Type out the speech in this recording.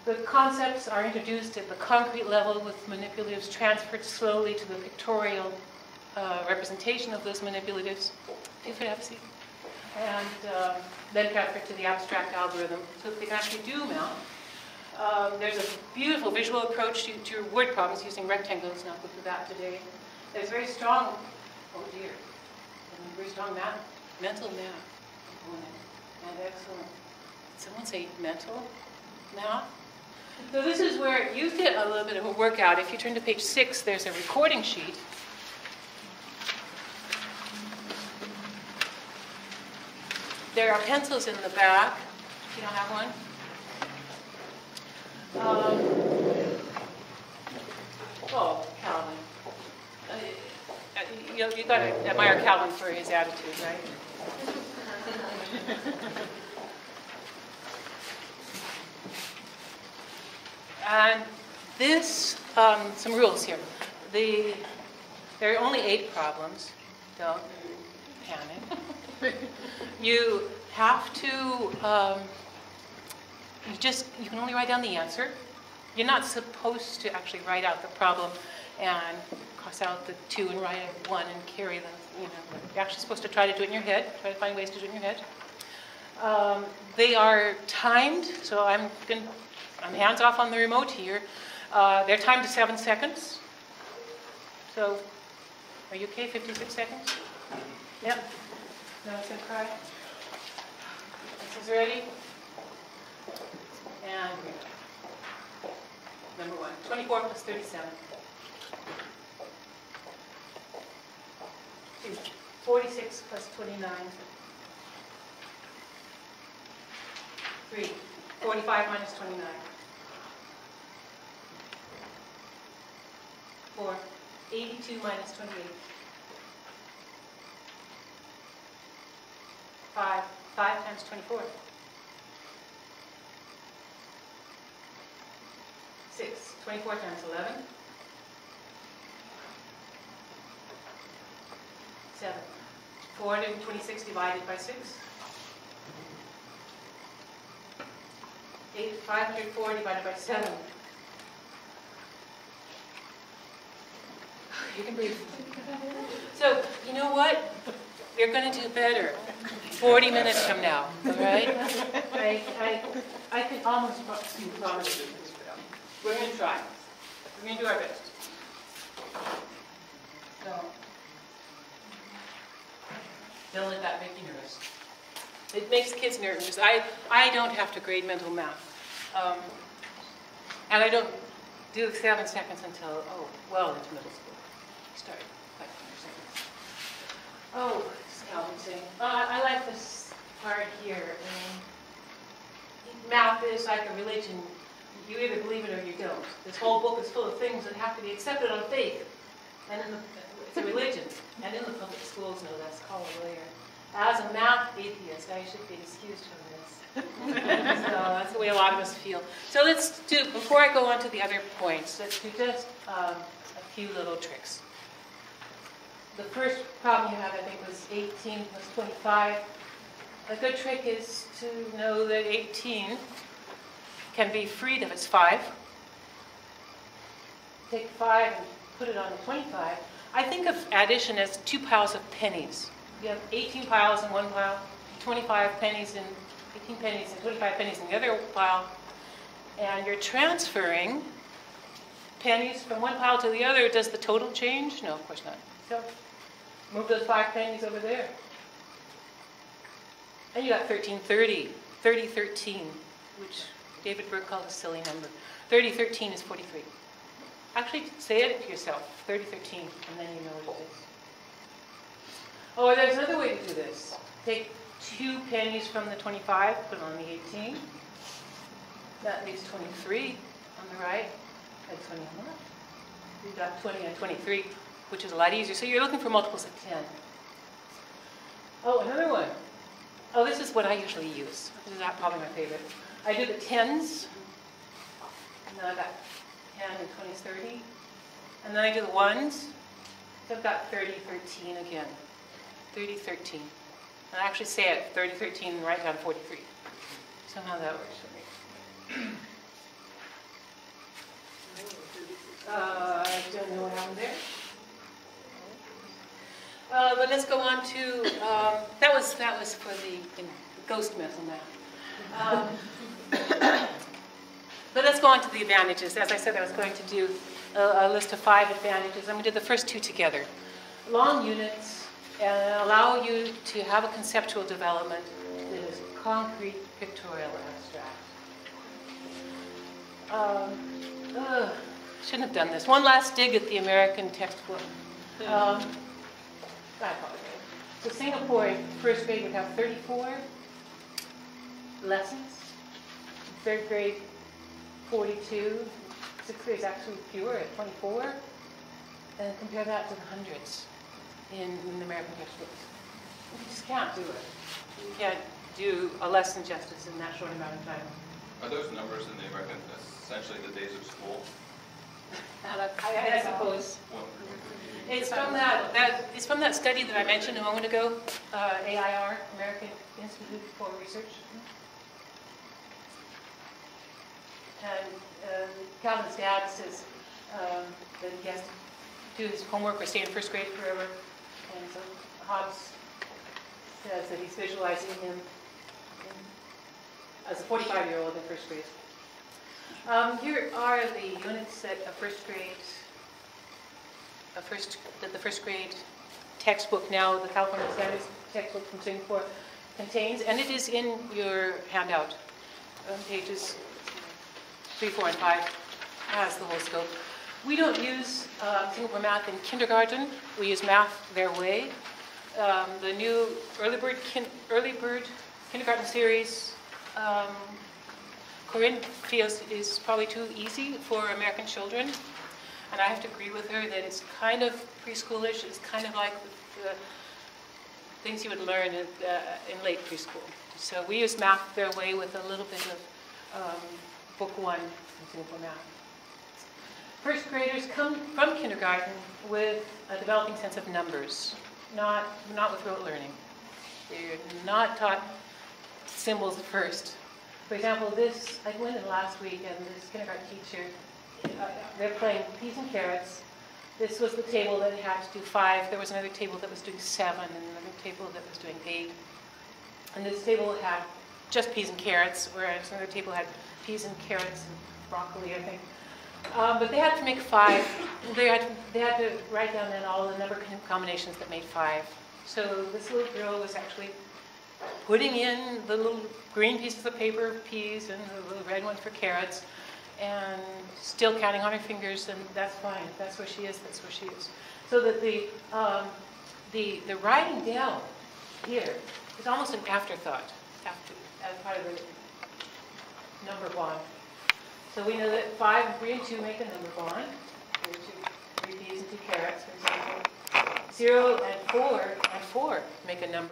The concepts are introduced at the concrete level with manipulatives transferred slowly to the pictorial representation of those manipulatives. If you have a seat. And then transferred to the abstract algorithm so that they can actually do math. There's a beautiful visual approach to your word problems using rectangles, and I'll go through that today. There's very strong, oh dear, very strong mental math component. And excellent. Did someone say mental math? So this is where you get a little bit of a workout. If you turn to page 6, there's a recording sheet. There are pencils in the back, if you don't have one. Oh, Calvin. You got to admire Calvin for his attitude, right? And this, some rules here. There are only 8 problems. Don't panic. You have to, you can only write down the answer. You're not supposed to actually write out the problem and cross out the 2 and write a 1 and carry them. You're actually supposed to try to do it in your head, try to find ways to do it in your head. They are timed, so I'm hands off on the remote here. They're timed to 7 seconds. So, are you okay? 56 seconds? Yep. No, it's going to cry. This is ready. And number 1, 24 plus 37. 2, 46 plus 29. 3, 45 minus 29. 4, 82 minus 28. 5 times 24. 6, 24 times 11. 7, 426 divided by 6. 8, 504 divided by 7. You can breathe. So, you know what? You're going to do better 40 minutes from now, all right? I can almost promise you this. We're going to try. We're going to do our best. Don't let that make you nervous. It makes kids nervous. I don't have to grade mental math. And I don't do the 7 seconds until, well into middle school. Start 5 seconds. Oh, this is Calvin saying. I like this part here. Math is like a religion. You either believe it or you don't. This whole book is full of things that have to be accepted on faith. And it's a religion. And in the public schools, no less. Hallelujah. As a math atheist, I should be excused from this. So that's the way a lot of us feel. So let's do, before I go on to the other points, let's do just a few little tricks. The first problem you had, I think, was 18 plus 25. A good trick is to know that 18 can be freed if it's 5. Take 5 and put it on 25. I think of addition as 2 piles of pennies. You have 18 piles in one pile, 25 pennies in 18 pennies and 25 pennies in the other pile, and you're transferring pennies from one pile to the other. Does the total change? No, of course not. So move those 5 pennies over there. And you got 1330, 3013, which David Burke called a silly number. 3013 is 43. Actually, say it to yourself, 3013, and then you know what it is. Oh, there's another way to do this. Take 2 pennies from the 25, put on the 18. That leaves 23 on the right, and 20 on the left. You've got 20 and 23, which is a lot easier. So you're looking for multiples of 10. Oh, another one. Oh, this is what I usually use. This is not probably my favorite. I do the 10s, and then I've got 10 and 20s, 30. And then I do the 1s, so I've got 30, 13 again. 30, 13. And I actually say it, 30, 13, and write down 43. Somehow that works for me. But let's go on to, that was for the ghost myth and that. But let's go on to the advantages. As I said, I was going to do a list of 5 advantages. I'm going to do the first 2 together. Long units allow you to have a conceptual development that is concrete, pictorial, abstract. Shouldn't have done this. One last dig at the American textbook. I apologize. So Singapore, first grade would have 34 lessons. Third grade, 42. Sixth grade is actually fewer at 24. And compare that to the hundreds in the American textbooks. You just can't do it. You can't do a lesson justice in that short amount of time. Are those numbers in the American essentially the days of school? I suppose. It's from that study that I mentioned a moment ago, AIR, American Institute for Research. And Calvin's dad says that he has to do his homework or stay in first grade forever. And so Hobbes says that he's visualizing him as a 45-year-old in first grade. Here are the units that the first grade textbook now, the California Standards textbook from Singapore, contains, and it is in your handout, pages 3, 4, and 5, has the whole scope. We don't use Singapore math in kindergarten. We use math their way. The new early bird kindergarten series, Corinne feels is probably too easy for American children. And I have to agree with her that it's kind of preschoolish. It's kind of like the things you would learn in late preschool. So we use math their way with a little bit of book 1 in Singapore math. First graders come from kindergarten with a developing sense of numbers, not with rote learning. They're not taught symbols at first. For example, I went in last week and this kindergarten teacher, they're playing peas and carrots. This was the table that had to do 5. There was another table that was doing 7 and another table that was doing 8. And this table had just peas and carrots, whereas another table had peas and carrots and broccoli, I think. But they had to make 5. They had to write down then all the number combinations that made 5. So this little girl was actually putting in the little green pieces of paper, peas, and the little red ones for carrots, and still counting on her fingers, and that's fine. If that's where she is, that's where she is. So that the writing down here is almost an afterthought, as part of the number bond. So we know that 5 and 3 and 2 make a number bond. 3 peas and 2 carrots, for example. 0 and 4 make a number